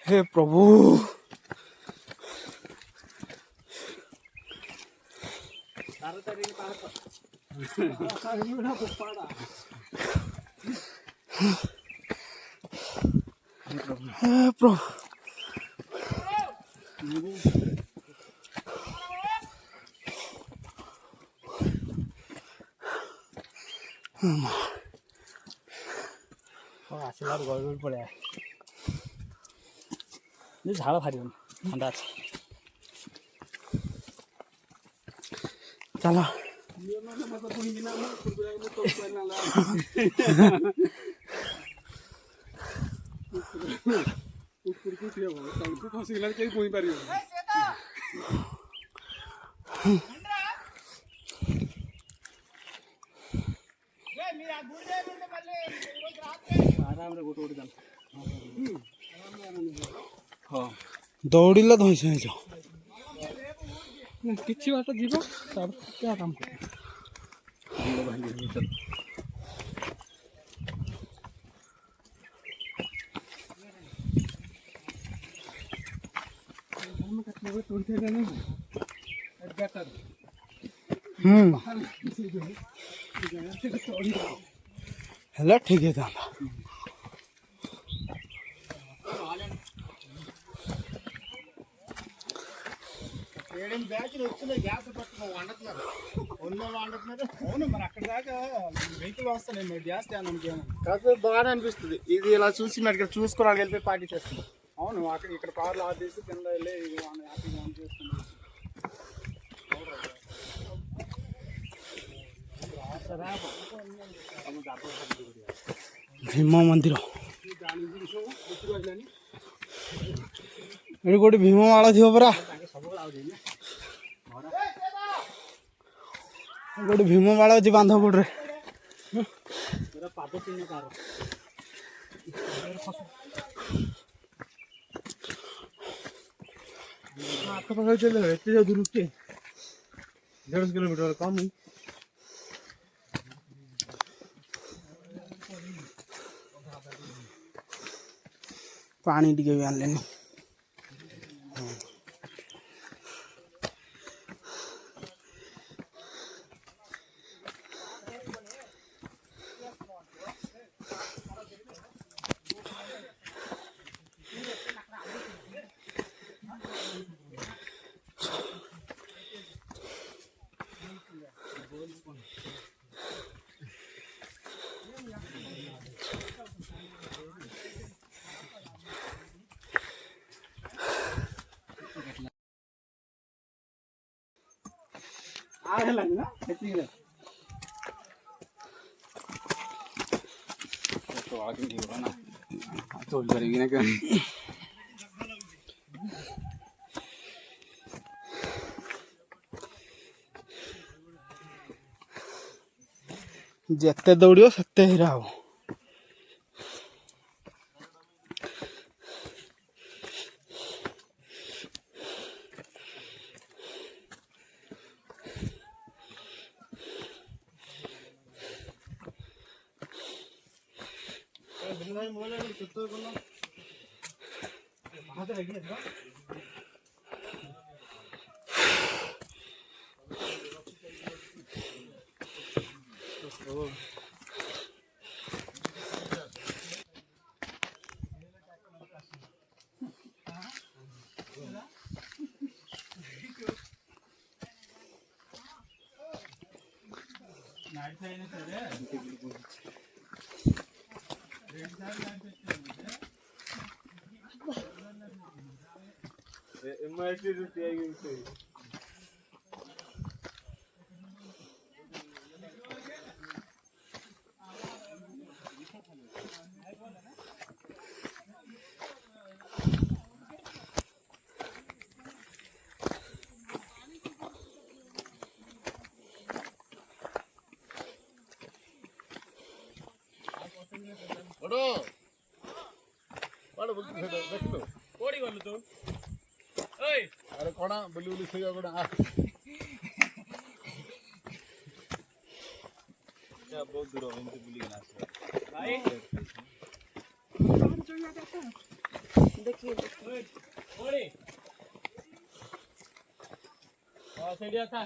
हे प्रभु हे प्रभु आसला गड़ पड़े झाड़ फार ठंडा चलो दौड़िले धई किसी बात जीव क्या काम कर हेला ठीक है था బాగా అనిపిస్తుంది ఇది ఇలా చూసి మరి చూసుకోవాలి వెళ్ళిపోయి పార్టీ చేస్తుంది అవును అక్కడ ఇక్కడ కార్లు ఆదేసి కింద వెళ్ళి హ్యాపీగా ఆన్ చేసుకుంటాం भीम मंदिर ये गोटे भीमवाड़ा थी परा गोटे भीमवाड़ा अच्छी बांधवपुर आखपाख चले एत दूर के 150 किलोमीटर कम ही पानी टिके भी आनलेनी ना तो आगे नहीं होगा ना तो करेगी ना क्या जिते दौड़ो सेते हीरा हो कोड़ी गलु तो कण बुली खोया कण बहुत दूर एमती बुली भाई देखिए ओरे सेडिया था